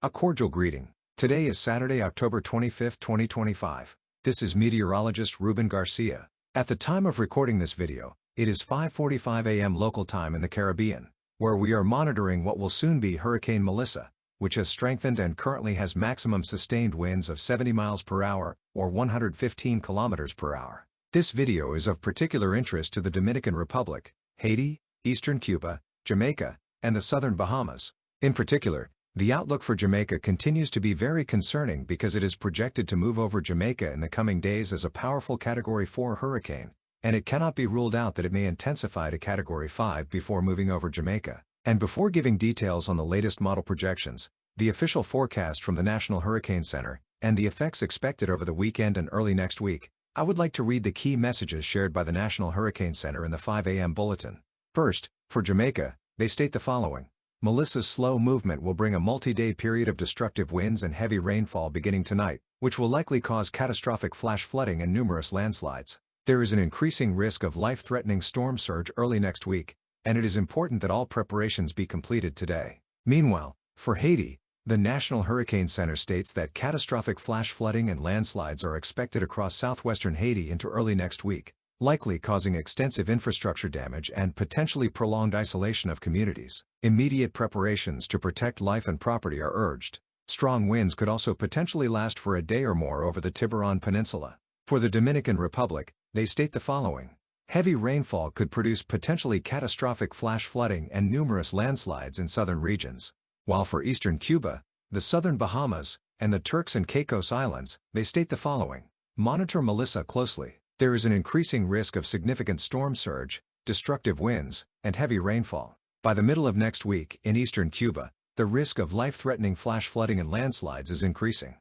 A cordial greeting. Today is Saturday, October 25, 2025. This is meteorologist Ruben Garcia. At the time of recording this video, it is 5:45 a.m. local time in the Caribbean, where we are monitoring what will soon be Hurricane Melissa, which has strengthened and currently has maximum sustained winds of 70 miles per hour or 115 kilometers per hour. This video is of particular interest to the Dominican Republic, Haiti, eastern Cuba, Jamaica, and the southern Bahamas. In particular, the outlook for Jamaica continues to be very concerning because it is projected to move over Jamaica in the coming days as a powerful Category 4 hurricane, and it cannot be ruled out that it may intensify to Category 5 before moving over Jamaica. And before giving details on the latest model projections, the official forecast from the National Hurricane Center, and the effects expected over the weekend and early next week, I would like to read the key messages shared by the National Hurricane Center in the 5 a.m. bulletin. First, for Jamaica, they state the following. Melissa's slow movement will bring a multi-day period of destructive winds and heavy rainfall beginning tonight, which will likely cause catastrophic flash flooding and numerous landslides. There is an increasing risk of life-threatening storm surge early next week, and it is important that all preparations be completed today. Meanwhile, for Haiti, the National Hurricane Center states that catastrophic flash flooding and landslides are expected across southwestern Haiti into early next week, likely causing extensive infrastructure damage and potentially prolonged isolation of communities. Immediate preparations to protect life and property are urged. Strong winds could also potentially last for a day or more over the Tiburon Peninsula. For the Dominican Republic, they state the following. Heavy rainfall could produce potentially catastrophic flash flooding and numerous landslides in southern regions. While for eastern Cuba, the southern Bahamas, and the Turks and Caicos Islands, they state the following. Monitor Melissa closely. There is an increasing risk of significant storm surge, destructive winds, and heavy rainfall. By the middle of next week, in eastern Cuba, the risk of life-threatening flash flooding and landslides is increasing.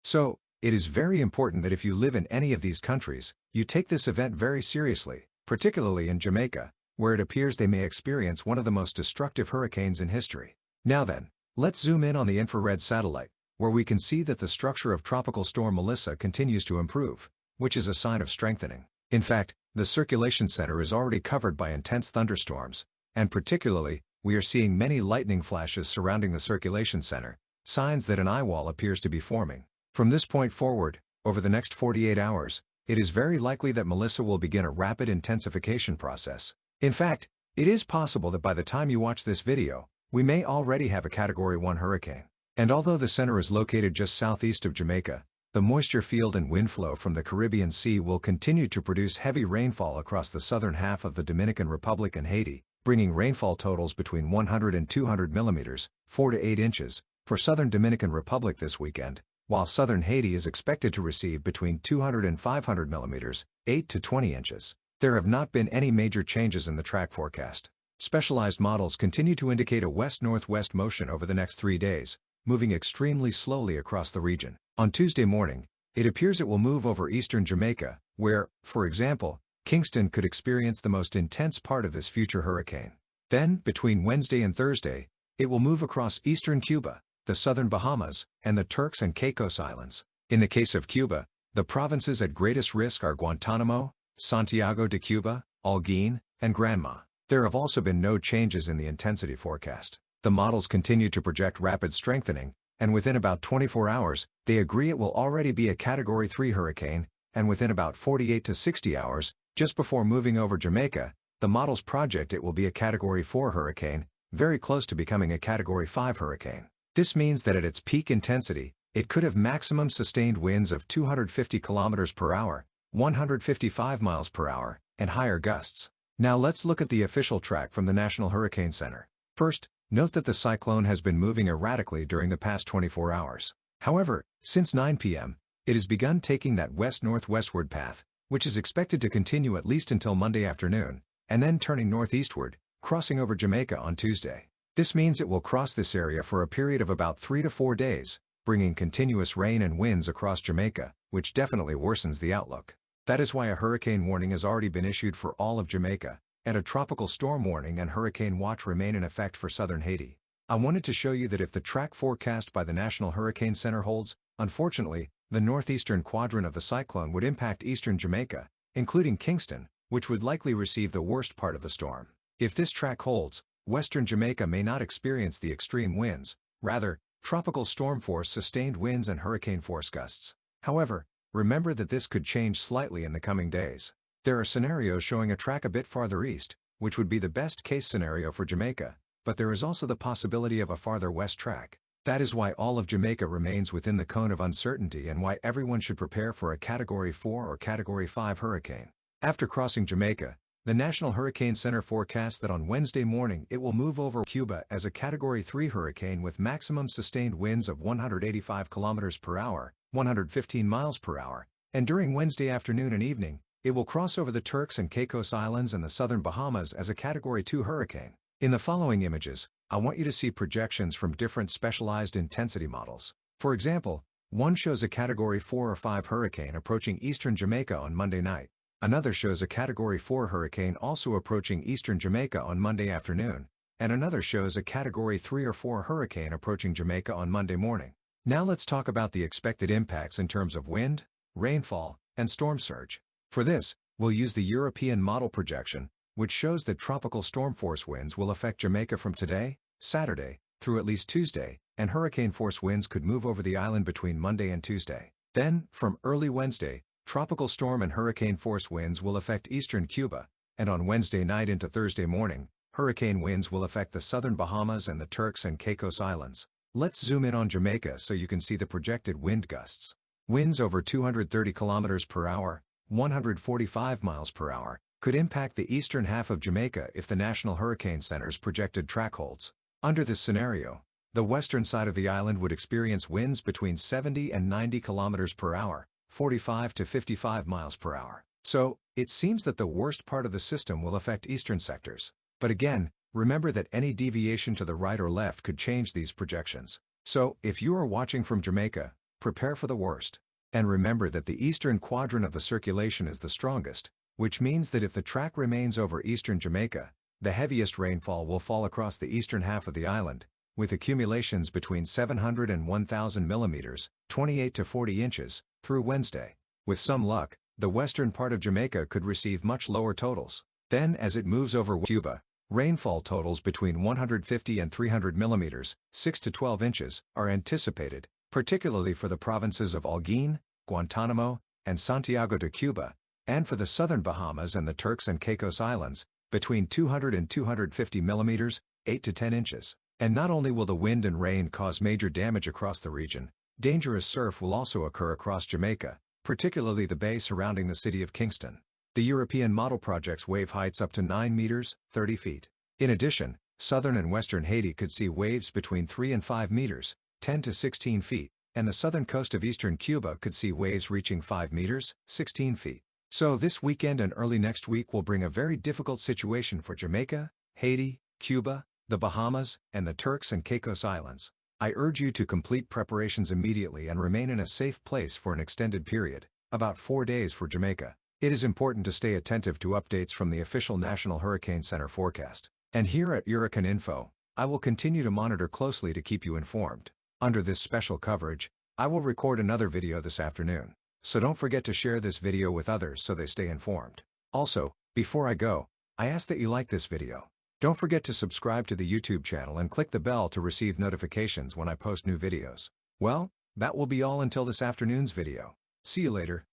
So, it is very important that if you live in any of these countries, you take this event very seriously, particularly in Jamaica, where it appears they may experience one of the most destructive hurricanes in history. Now then, let's zoom in on the infrared satellite, where we can see that the structure of Tropical Storm Melissa continues to improve, which is a sign of strengthening. In fact, the circulation center is already covered by intense thunderstorms, and particularly, we are seeing many lightning flashes surrounding the circulation center, signs that an eye wall appears to be forming. From this point forward, over the next 48 hours, it is very likely that Melissa will begin a rapid intensification process. In fact, it is possible that by the time you watch this video, we may already have a Category 1 hurricane. And although the center is located just southeast of Jamaica, the moisture field and wind flow from the Caribbean Sea will continue to produce heavy rainfall across the southern half of the Dominican Republic and Haiti, bringing rainfall totals between 100 and 200 millimeters, 4 to 8 inches, for southern Dominican Republic this weekend, while southern Haiti is expected to receive between 200 and 500 millimeters, 8 to 20 inches. There have not been any major changes in the track forecast. Specialized models continue to indicate a west-northwest motion over the next 3 days, moving extremely slowly across the region. On Tuesday morning, it appears it will move over eastern Jamaica, where, for example, Kingston could experience the most intense part of this future hurricane. Then, between Wednesday and Thursday, it will move across eastern Cuba, the southern Bahamas, and the Turks and Caicos Islands. In the case of Cuba, the provinces at greatest risk are Guantanamo, Santiago de Cuba, Holguín, and Granma. There have also been no changes in the intensity forecast. The models continue to project rapid strengthening, and within about 24 hours, they agree it will already be a Category 3 hurricane, and within about 48 to 60 hours, just before moving over Jamaica, the models project it will be a Category 4 hurricane, very close to becoming a Category 5 hurricane. This means that at its peak intensity, it could have maximum sustained winds of 250 kilometers per hour, 155 miles per hour, and higher gusts. Now let's look at the official track from the National Hurricane Center. First, note that the cyclone has been moving erratically during the past 24 hours. However, since 9 p.m., it has begun taking that west-northwestward path, which is expected to continue at least until Monday afternoon, and then turning northeastward, crossing over Jamaica on Tuesday. This means it will cross this area for a period of about 3 to 4 days, bringing continuous rain and winds across Jamaica, which definitely worsens the outlook. That is why a hurricane warning has already been issued for all of Jamaica, and a tropical storm warning and hurricane watch remain in effect for southern Haiti. I wanted to show you that if the track forecast by the National Hurricane Center holds, unfortunately, the northeastern quadrant of the cyclone would impact eastern Jamaica, including Kingston, which would likely receive the worst part of the storm. If this track holds, western Jamaica may not experience the extreme winds, rather, tropical storm force sustained winds and hurricane force gusts. However, remember that this could change slightly in the coming days. There are scenarios showing a track a bit farther east, which would be the best case scenario for Jamaica, but there is also the possibility of a farther west track. That is why all of Jamaica remains within the cone of uncertainty and why everyone should prepare for a Category 4 or Category 5 hurricane. After crossing Jamaica, the National Hurricane Center forecasts that on Wednesday morning it will move over Cuba as a Category 3 hurricane with maximum sustained winds of 185 km per hour, 115 miles per hour, and during Wednesday afternoon and evening, it will cross over the Turks and Caicos Islands and the southern Bahamas as a Category 2 hurricane. In the following images, I want you to see projections from different specialized intensity models. For example, one shows a Category 4 or 5 hurricane approaching eastern Jamaica on Monday night. Another shows a Category 4 hurricane also approaching eastern Jamaica on Monday afternoon, and another shows a Category 3 or 4 hurricane approaching Jamaica on Monday morning. Now let's talk about the expected impacts in terms of wind, rainfall, and storm surge. For this, we'll use the European model projection, which shows that tropical storm force winds will affect Jamaica from today, Saturday, through at least Tuesday, and hurricane force winds could move over the island between Monday and Tuesday. Then, from early Wednesday, tropical storm and hurricane force winds will affect eastern Cuba, and on Wednesday night into Thursday morning, hurricane winds will affect the southern Bahamas and the Turks and Caicos Islands. Let's zoom in on Jamaica so you can see the projected wind gusts. Winds over 230 km per hour, 145 miles per hour, could impact the eastern half of Jamaica if the National Hurricane Center's projected track holds. Under this scenario, the western side of the island would experience winds between 70 and 90 km per hour, 45 to 55 miles per hour. So, it seems that the worst part of the system will affect eastern sectors. But again, remember that any deviation to the right or left could change these projections. So, if you are watching from Jamaica, prepare for the worst. And remember that the eastern quadrant of the circulation is the strongest, which means that if the track remains over eastern Jamaica, the heaviest rainfall will fall across the eastern half of the island, with accumulations between 700 and 1,000 millimeters, 28 to 40 inches, through Wednesday. With some luck, the western part of Jamaica could receive much lower totals. Then, as it moves over Cuba, rainfall totals between 150 and 300 millimeters, 6 to 12 inches, are anticipated, particularly for the provinces of Holguín, Guantanamo, and Santiago de Cuba, and for the southern Bahamas and the Turks and Caicos Islands, between 200 and 250 millimeters, 8 to 10 inches. And not only will the wind and rain cause major damage across the region, dangerous surf will also occur across Jamaica, particularly the bay surrounding the city of Kingston. The European model projects wave heights up to 9 meters, 30 feet. In addition, southern and western Haiti could see waves between 3 and 5 meters, 10 to 16 feet, and the southern coast of eastern Cuba could see waves reaching 5 meters, 16 feet. So this weekend and early next week will bring a very difficult situation for Jamaica, Haiti, Cuba, the Bahamas, and the Turks and Caicos Islands. I urge you to complete preparations immediately and remain in a safe place for an extended period, about 4 days for Jamaica. It is important to stay attentive to updates from the official National Hurricane Center forecast. And here at Hurricane Info, I will continue to monitor closely to keep you informed. Under this special coverage, I will record another video this afternoon. So don't forget to share this video with others so they stay informed. Also, before I go, I ask that you like this video. Don't forget to subscribe to the YouTube channel and click the bell to receive notifications when I post new videos. Well, that will be all until this afternoon's video. See you later.